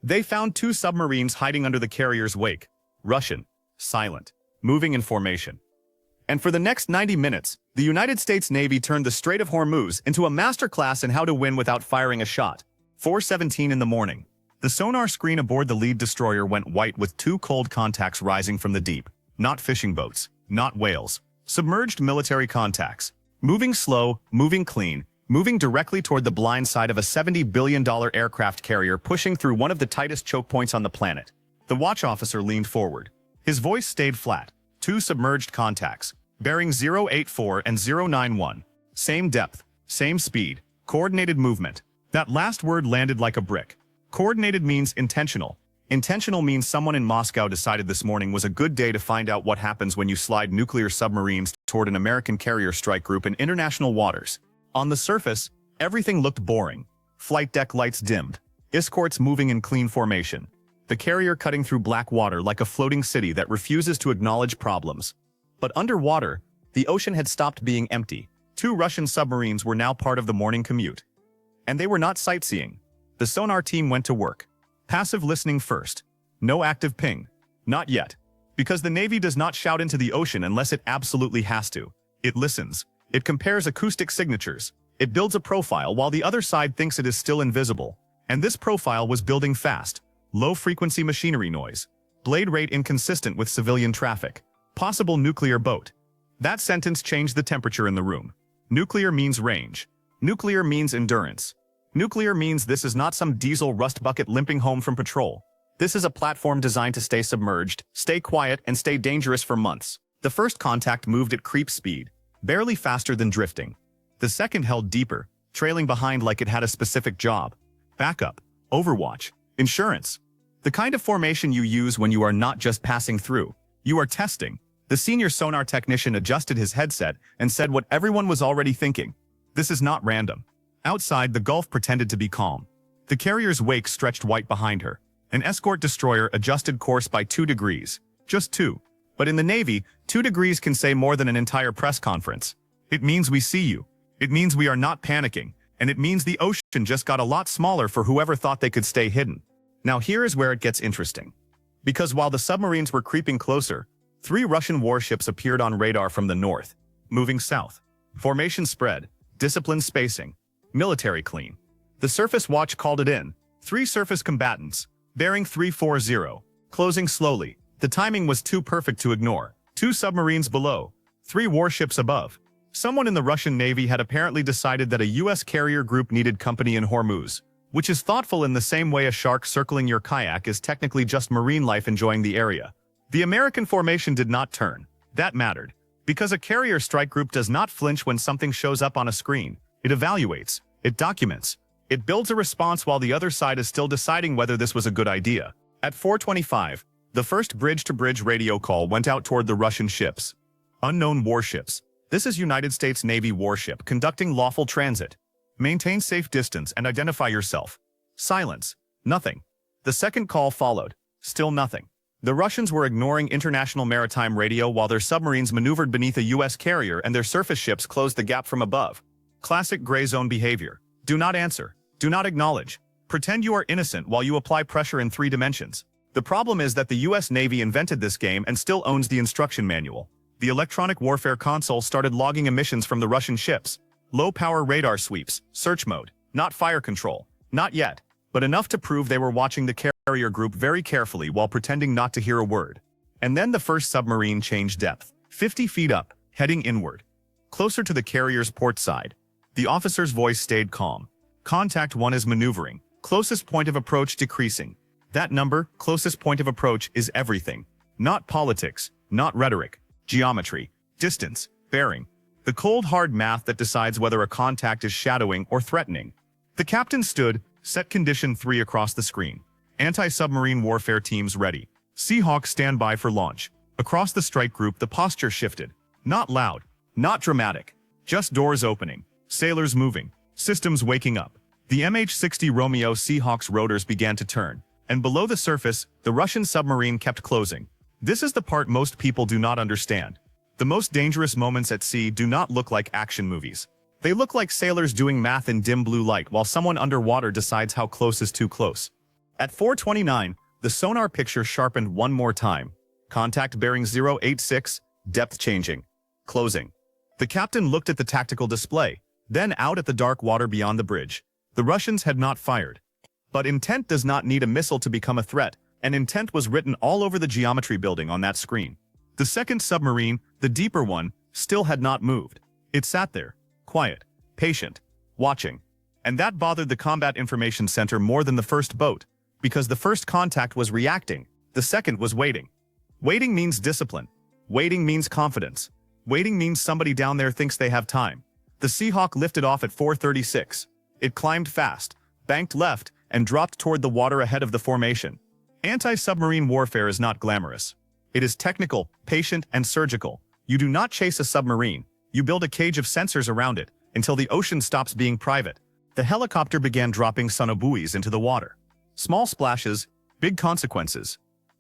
They found two submarines hiding under the carrier's wake. Russian, silent, moving in formation. And for the next 90 minutes, the United States Navy turned the Strait of Hormuz into a masterclass in how to win without firing a shot. 4:17 in the morning. The sonar screen aboard the lead destroyer went white with two cold contacts rising from the deep. Not fishing boats, not whales. Submerged military contacts. Moving slow, moving clean, moving directly toward the blind side of a $70 billion aircraft carrier pushing through one of the tightest choke points on the planet. The watch officer leaned forward. His voice stayed flat. Two submerged contacts. Bearing 084 and 091. Same depth, same speed, coordinated movement. That last word landed like a brick. Coordinated means intentional. Intentional means someone in Moscow decided this morning was a good day to find out what happens when you slide nuclear submarines toward an American carrier strike group in international waters. On the surface, everything looked boring. Flight deck lights dimmed. Escorts moving in clean formation. The carrier cutting through black water like a floating city that refuses to acknowledge problems. But underwater, the ocean had stopped being empty. Two Russian submarines were now part of the morning commute. And they were not sightseeing. The sonar team went to work. Passive listening first. No active ping. Not yet. Because the Navy does not shout into the ocean unless it absolutely has to. It listens. It compares acoustic signatures. It builds a profile while the other side thinks it is still invisible. And this profile was building fast. Low-frequency machinery noise. Blade rate inconsistent with civilian traffic. Possible nuclear boat. That sentence changed the temperature in the room. Nuclear means range. Nuclear means endurance. Nuclear means this is not some diesel rust bucket limping home from patrol. This is a platform designed to stay submerged, stay quiet, and stay dangerous for months. The first contact moved at creep speed, barely faster than drifting. The second held deeper, trailing behind like it had a specific job. Backup, overwatch, insurance. The kind of formation you use when you are not just passing through. You are testing. The senior sonar technician adjusted his headset and said what everyone was already thinking. This is not random. Outside, the Gulf pretended to be calm. The carrier's wake stretched white behind her. An escort destroyer adjusted course by 2 degrees. Just 2. But in the Navy, 2 degrees can say more than an entire press conference. It means we see you. It means we are not panicking. And it means the ocean just got a lot smaller for whoever thought they could stay hidden. Now here is where it gets interesting. Because while the submarines were creeping closer, 3 Russian warships appeared on radar from the north, moving south. Formation spread, disciplined spacing, military clean. The surface watch called it in. 3 surface combatants, bearing 340, closing slowly. The timing was too perfect to ignore. 2 submarines below, 3 warships above. Someone in the Russian Navy had apparently decided that a U.S. carrier group needed company in Hormuz, which is thoughtful in the same way a shark circling your kayak is technically just marine life enjoying the area. The American formation did not turn. That mattered. Because a carrier strike group does not flinch when something shows up on a screen. It evaluates. It documents. It builds a response while the other side is still deciding whether this was a good idea. At 4:25, the first bridge-to-bridge radio call went out toward the Russian ships. Unknown warships. This is United States Navy warship conducting lawful transit. Maintain safe distance and identify yourself. Silence. Nothing. The second call followed. Still nothing. The Russians were ignoring international maritime radio while their submarines maneuvered beneath a U.S. carrier and their surface ships closed the gap from above. Classic gray zone behavior. Do not answer. Do not acknowledge. Pretend you are innocent while you apply pressure in 3 dimensions. The problem is that the U.S. Navy invented this game and still owns the instruction manual. The electronic warfare console started logging emissions from the Russian ships. Low-power radar sweeps, search mode, not fire control. Not yet, but enough to prove they were watching the carrier group very carefully while pretending not to hear a word. And then the first submarine changed depth, 50 feet up, heading inward. Closer to the carrier's port side. The officer's voice stayed calm. Contact 1 is maneuvering. Closest point of approach decreasing. That number, closest point of approach, is everything. Not politics, not rhetoric. Geometry, distance, bearing. The cold hard math that decides whether a contact is shadowing or threatening. The captain stood, set condition 3 across the screen. Anti-submarine warfare teams ready. Seahawks stand by for launch. Across the strike group the posture shifted. Not loud, not dramatic. Just doors opening. Sailors moving. Systems waking up. The MH-60 Romeo Seahawks rotors began to turn. And below the surface, the Russian submarine kept closing. This is the part most people do not understand. The most dangerous moments at sea do not look like action movies. They look like sailors doing math in dim blue light while someone underwater decides how close is too close. At 4:29, the sonar picture sharpened one more time. Contact bearing 086, depth changing. Closing. The captain looked at the tactical display, then out at the dark water beyond the bridge. The Russians had not fired. But intent does not need a missile to become a threat, and intent was written all over the geometry building on that screen. The second submarine, the deeper one, still had not moved. It sat there, quiet, patient, watching. And that bothered the Combat Information Center more than the first boat, because the first contact was reacting, the second was waiting. Waiting means discipline. Waiting means confidence. Waiting means somebody down there thinks they have time. The Seahawk lifted off at 4:36. It climbed fast, banked left, and dropped toward the water ahead of the formation. Anti-submarine warfare is not glamorous. It is technical, patient, and surgical. You do not chase a submarine. You build a cage of sensors around it until the ocean stops being private. The helicopter began dropping sonobuoys into the water. Small splashes, big consequences.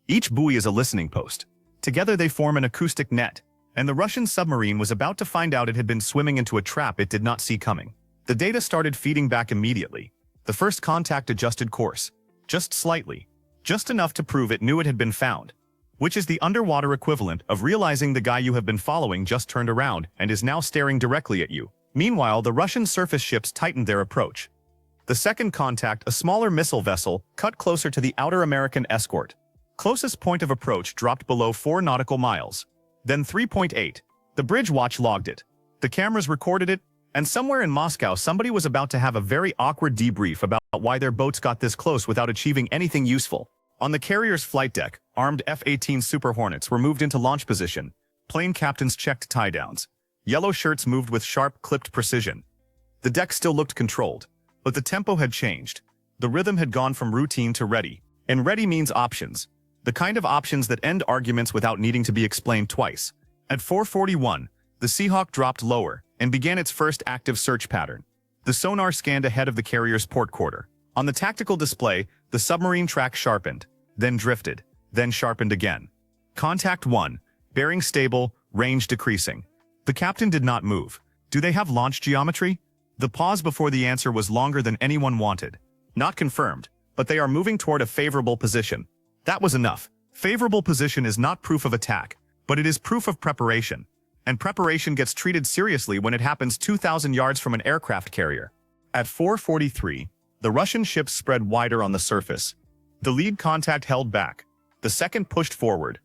Each buoy is a listening post. Together they form an acoustic net, and the Russian submarine was about to find out it had been swimming into a trap it did not see coming. The data started feeding back immediately. The first contact adjusted course. Just slightly. Just enough to prove it knew it had been found. Which is the underwater equivalent of realizing the guy you have been following just turned around and is now staring directly at you. Meanwhile, the Russian surface ships tightened their approach. The second contact, a smaller missile vessel, cut closer to the outer American escort. Closest point of approach dropped below 4 nautical miles. Then 3.8. The bridge watch logged it. The cameras recorded it, and somewhere in Moscow somebody was about to have a very awkward debrief about why their boats got this close without achieving anything useful. On the carrier's flight deck, armed F-18 Super Hornets were moved into launch position. Plane captains checked tie-downs. Yellow shirts moved with sharp, clipped precision. The deck still looked controlled, but the tempo had changed. The rhythm had gone from routine to ready. And ready means options. The kind of options that end arguments without needing to be explained twice. At 4:41, the Seahawk dropped lower and began its first active search pattern. The sonar scanned ahead of the carrier's port quarter. On the tactical display, the submarine track sharpened, then drifted, then sharpened again. Contact 1, bearing stable, range decreasing. The captain did not move. Do they have launch geometry? The pause before the answer was longer than anyone wanted. Not confirmed, but they are moving toward a favorable position. That was enough. Favorable position is not proof of attack, but it is proof of preparation. And preparation gets treated seriously when it happens 2,000 yards from an aircraft carrier. At 4:43, the Russian ships spread wider on the surface. The lead contact held back. The second pushed forward.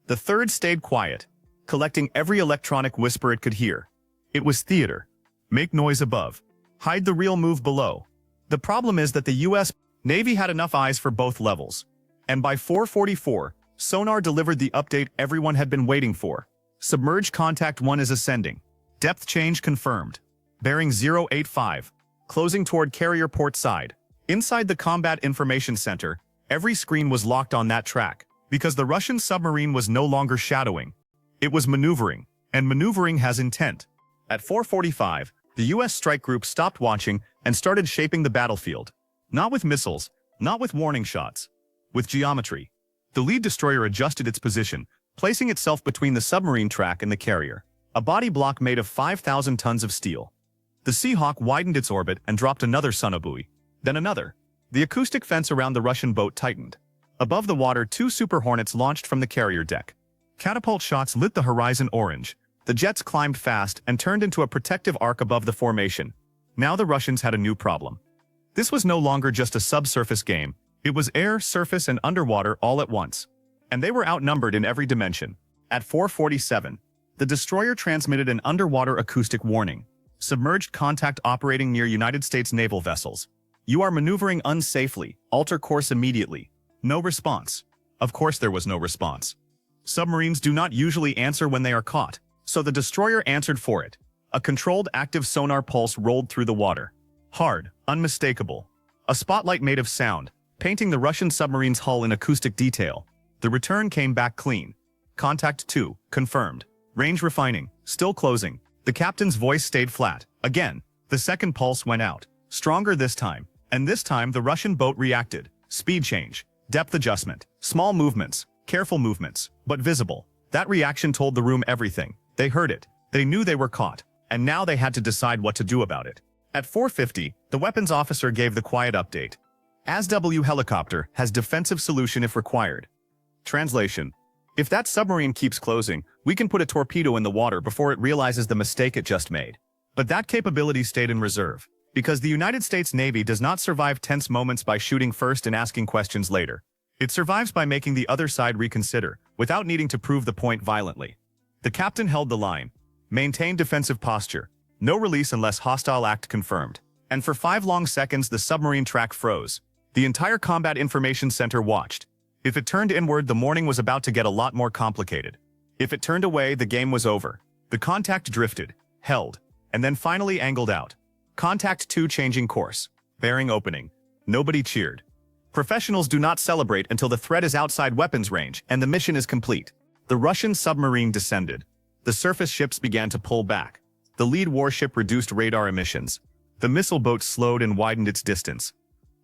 The third stayed quiet, collecting every electronic whisper it could hear. It was theater. Make noise above. Hide the real move below. The problem is that the U.S. Navy had enough eyes for both levels. And by 4:44, sonar delivered the update everyone had been waiting for. Submerged contact 1 is ascending. Depth change confirmed. Bearing 085. Closing toward carrier port side. Inside the Combat Information Center, every screen was locked on that track, because the Russian submarine was no longer shadowing. It was maneuvering, and maneuvering has intent. At 4:45, the U.S. strike group stopped watching and started shaping the battlefield. Not with missiles, not with warning shots. With geometry. The lead destroyer adjusted its position, placing itself between the submarine track and the carrier. A body block made of 5,000 tons of steel. The Seahawk widened its orbit and dropped another sonobuoy. Then another. The acoustic fence around the Russian boat tightened. Above the water, 2 Super Hornets launched from the carrier deck. Catapult shots lit the horizon orange. The jets climbed fast and turned into a protective arc above the formation. Now the Russians had a new problem. This was no longer just a subsurface game. It was air, surface, and underwater all at once. And they were outnumbered in every dimension. At 4:47, the destroyer transmitted an underwater acoustic warning. Submerged contact operating near United States naval vessels. You are maneuvering unsafely. Alter course immediately. No response. Of course there was no response. Submarines do not usually answer when they are caught, so the destroyer answered for it. A controlled active sonar pulse rolled through the water. Hard, unmistakable. A spotlight made of sound, painting the Russian submarine's hull in acoustic detail. The return came back clean. Contact 2, confirmed. Range refining, still closing. The captain's voice stayed flat. Again, the second pulse went out. Stronger this time. And this time the Russian boat reacted. Speed change, depth adjustment, small movements, careful movements, but visible. That reaction told the room everything. They heard it. They knew they were caught. And now they had to decide what to do about it. At 4:50, the weapons officer gave the quiet update. ASW helicopter has defensive solution if required. Translation: if that submarine keeps closing, we can put a torpedo in the water before it realizes the mistake it just made. But that capability stayed in reserve, because the United States Navy does not survive tense moments by shooting first and asking questions later. It survives by making the other side reconsider, without needing to prove the point violently. The captain held the line, maintained defensive posture, no release unless hostile act confirmed. And for 5 long seconds the submarine track froze. The entire Combat Information Center watched. If it turned inward, the morning was about to get a lot more complicated. If it turned away, the game was over. The contact drifted, held, and then finally angled out. Contact 2 changing course. Bearing opening. Nobody cheered. Professionals do not celebrate until the threat is outside weapons range and the mission is complete. The Russian submarine descended. The surface ships began to pull back. The lead warship reduced radar emissions. The missile boat slowed and widened its distance.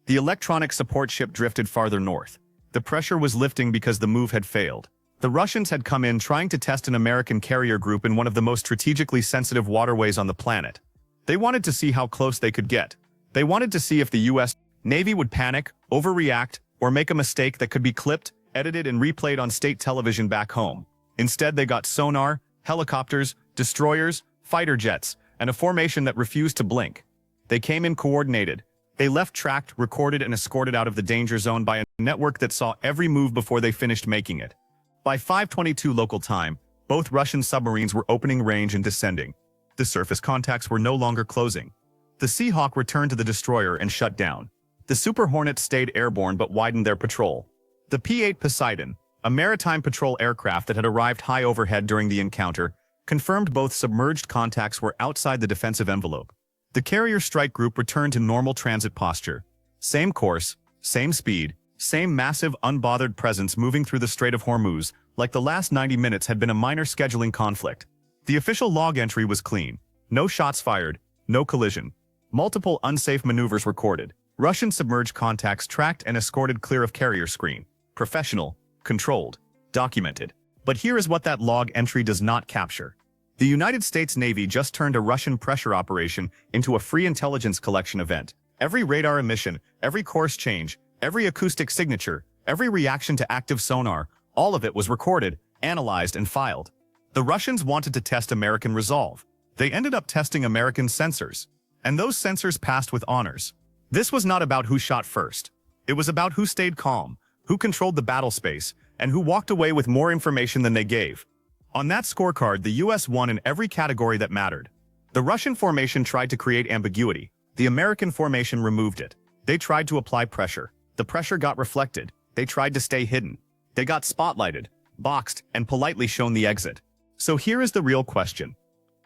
The electronic support ship drifted farther north. The pressure was lifting because the move had failed. The Russians had come in trying to test an American carrier group in one of the most strategically sensitive waterways on the planet. They wanted to see how close they could get. They wanted to see if the U.S. Navy would panic, overreact, or make a mistake that could be clipped, edited, and replayed on state television back home. Instead, they got sonar, helicopters, destroyers, fighter jets, and a formation that refused to blink. They came in coordinated. They left tracked, recorded, and escorted out of the danger zone by a network that saw every move before they finished making it. By 5:22 local time, both Russian submarines were opening range and descending. The surface contacts were no longer closing. The Seahawk returned to the destroyer and shut down. The Super Hornets stayed airborne but widened their patrol. The P-8 Poseidon, a maritime patrol aircraft that had arrived high overhead during the encounter, confirmed both submerged contacts were outside the defensive envelope. The carrier strike group returned to normal transit posture. Same course, same speed, same massive unbothered presence moving through the Strait of Hormuz, like the last 90 minutes had been a minor scheduling conflict. The official log entry was clean. No shots fired, no collision. Multiple unsafe maneuvers recorded. Russian submerged contacts tracked and escorted clear of carrier screen. Professional, controlled, documented. But here is what that log entry does not capture. The United States Navy just turned a Russian pressure operation into a free intelligence collection event. Every radar emission, every course change, every acoustic signature, every reaction to active sonar, all of it was recorded, analyzed, and filed. The Russians wanted to test American resolve. They ended up testing American sensors. And those sensors passed with honors. This was not about who shot first. It was about who stayed calm, who controlled the battle space, and who walked away with more information than they gave. On that scorecard, the U.S. won in every category that mattered. The Russian formation tried to create ambiguity. The American formation removed it. They tried to apply pressure. The pressure got reflected. They tried to stay hidden. They got spotlighted, boxed, and politely shown the exit. So here is the real question.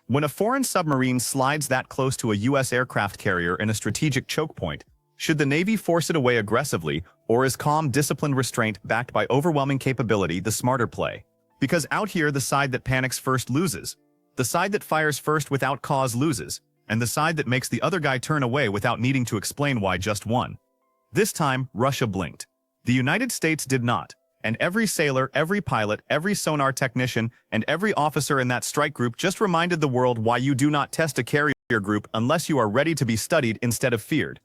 When a foreign submarine slides that close to a U.S. aircraft carrier in a strategic choke point, should the Navy force it away aggressively, or is calm, disciplined restraint backed by overwhelming capability the smarter play? Because out here, the side that panics first loses. The side that fires first without cause loses. And the side that makes the other guy turn away without needing to explain why just won. This time, Russia blinked. The United States did not. And every sailor, every pilot, every sonar technician, and every officer in that strike group just reminded the world why you do not test a carrier group unless you are ready to be studied instead of feared.